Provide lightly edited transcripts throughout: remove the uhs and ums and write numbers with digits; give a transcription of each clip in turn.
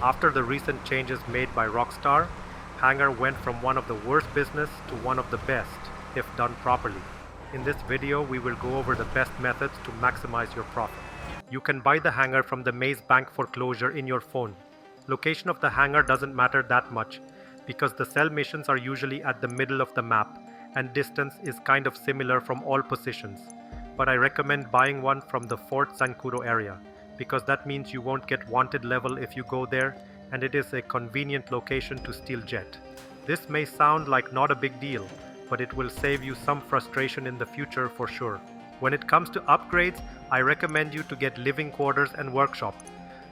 After the recent changes made by Rockstar, Hangar went from one of the worst business to one of the best, if done properly. In this video, we will go over the best methods to maximize your profit. You can buy the Hangar from the Maze Bank foreclosure in your phone. Location of the Hangar doesn't matter that much, because the sell missions are usually at the middle of the map, and distance is kind of similar from all positions. But I recommend buying one from the Fort Sankuro area, because that means you won't get wanted level if you go there, and it is a convenient location to steal jet. This may sound like not a big deal, but it will save you some frustration in the future for sure. When it comes to upgrades, I recommend you to get living quarters and workshop.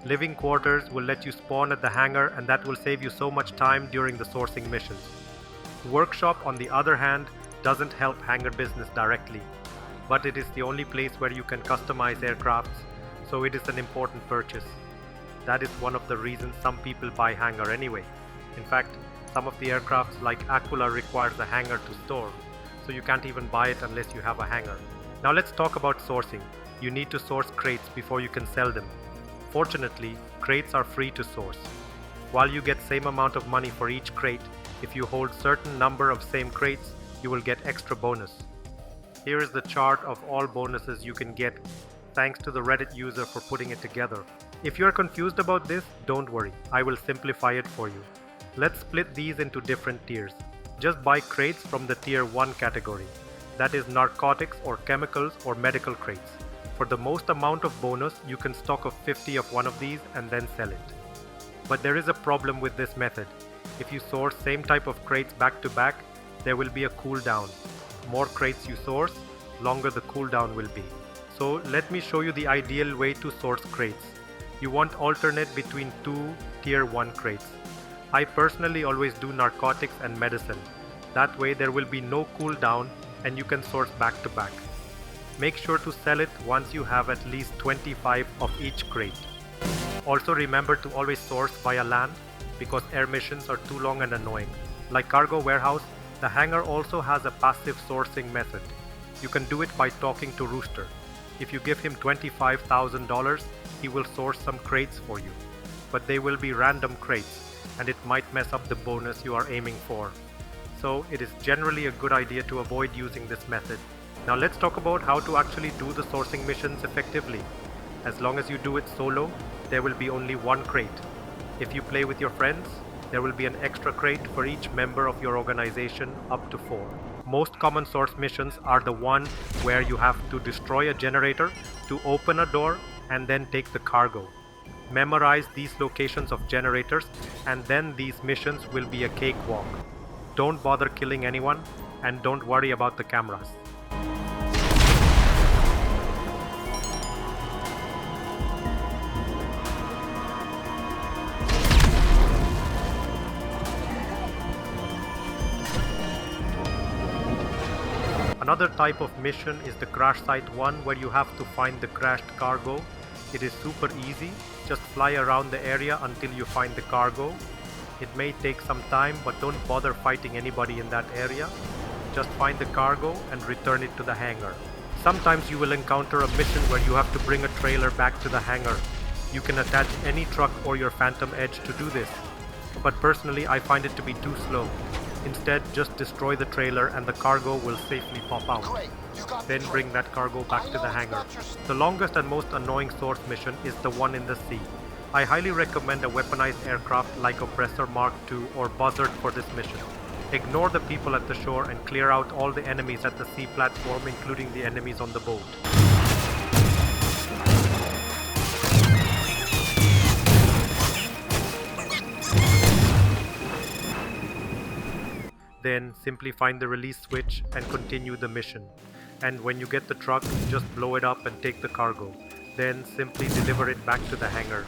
Living quarters will let you spawn at the Hangar, and that will save you so much time during the sourcing missions. Workshop, on the other hand, doesn't help Hangar business directly, but it is the only place where you can customize aircrafts, so it is an important purchase. That is one of the reasons some people buy Hangar anyway. In fact, some of the aircrafts like Aquila requires a Hangar to store, so you can't even buy it unless you have a Hangar. Now let's talk about sourcing. You need to source crates before you can sell them. Fortunately, crates are free to source. While you get same amount of money for each crate, if you hold certain number of same crates, you will get extra bonus. Here is the chart of all bonuses you can get. Thanks to the Reddit user for putting it together. If you are confused about this, don't worry, I will simplify it for you. Let's split these into different tiers. Just buy crates from the tier 1 category. That is narcotics or chemicals or medical crates. For the most amount of bonus, you can stock of 50 of one of these and then sell it. But there is a problem with this method. If you source same type of crates back to back, there will be a cooldown. More crates you source, longer the cooldown will be. So let me show you the ideal way to source crates. You want alternate between two tier 1 crates. I personally always do narcotics and medicine. That way there will be no cooldown and you can source back to back. Make sure to sell it once you have at least 25 of each crate. Also remember to always source via land, because air missions are too long and annoying. Like Cargo Warehouse, the Hangar also has a passive sourcing method. You can do it by talking to Rooster. If you give him $25,000, he will source some crates for you. But they will be random crates, and it might mess up the bonus you are aiming for. So it is generally a good idea to avoid using this method. Now let's talk about how to actually do the sourcing missions effectively. As long as you do it solo, there will be only one crate. If you play with your friends, there will be an extra crate for each member of your organization, up to 4. Most common source missions are the one where you have to destroy a generator to open a door and then take the cargo. Memorize these locations of generators, and then these missions will be a cakewalk. Don't bother killing anyone, and don't worry about the cameras. Another type of mission is the crash site one, where you have to find the crashed cargo. It is super easy, just fly around the area until you find the cargo. It may take some time, but don't bother fighting anybody in that area. Just find the cargo and return it to the Hangar. Sometimes you will encounter a mission where you have to bring a trailer back to the Hangar. You can attach any truck or your Phantom Edge to do this, but personally I find it to be too slow. Instead, just destroy the trailer and the cargo will safely pop out. Then bring that cargo back to the Hangar. The longest and most annoying source mission is the one in the sea. I highly recommend a weaponized aircraft like Oppressor Mark II or Buzzard for this mission. Ignore the people at the shore and clear out all the enemies at the sea platform, including the enemies on the boat. Then simply find the release switch and continue the mission. And when you get the truck, just blow it up and take the cargo. Then simply deliver it back to the Hangar.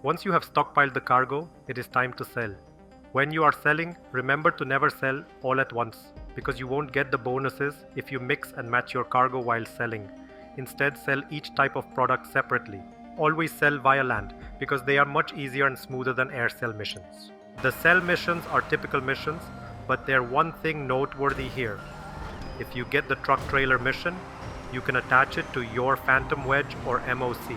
Once you have stockpiled the cargo, it is time to sell. When you are selling, remember to never sell all at once, because you won't get the bonuses if you mix and match your cargo while selling. Instead, sell each type of product separately. Always sell via land, because they are much easier and smoother than air sell missions. The sell missions are typical missions, but there's one thing noteworthy here. If you get the truck trailer mission, you can attach it to your Phantom Wedge or MOC.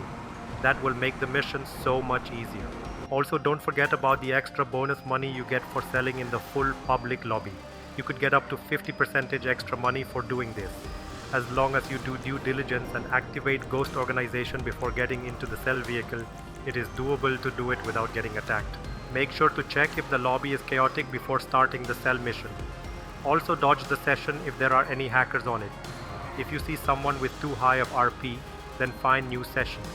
That will make the mission so much easier. Also, don't forget about the extra bonus money you get for selling in the full public lobby. You could get up to 50% extra money for doing this, as long as you do due diligence and activate Ghost Organization before getting into the cell vehicle. It is doable to do it without getting attacked. Make sure to check if the lobby is chaotic before starting the cell mission. Also dodge the session if there are any hackers on it. If you see someone with too high of RP, then find new sessions.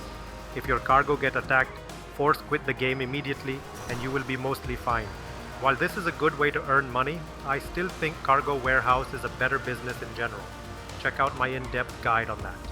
If your cargo get attacked, force quit the game immediately and you will be mostly fine. While this is a good way to earn money, I still think cargo warehouse is a better business in general. Check out my in-depth guide on that.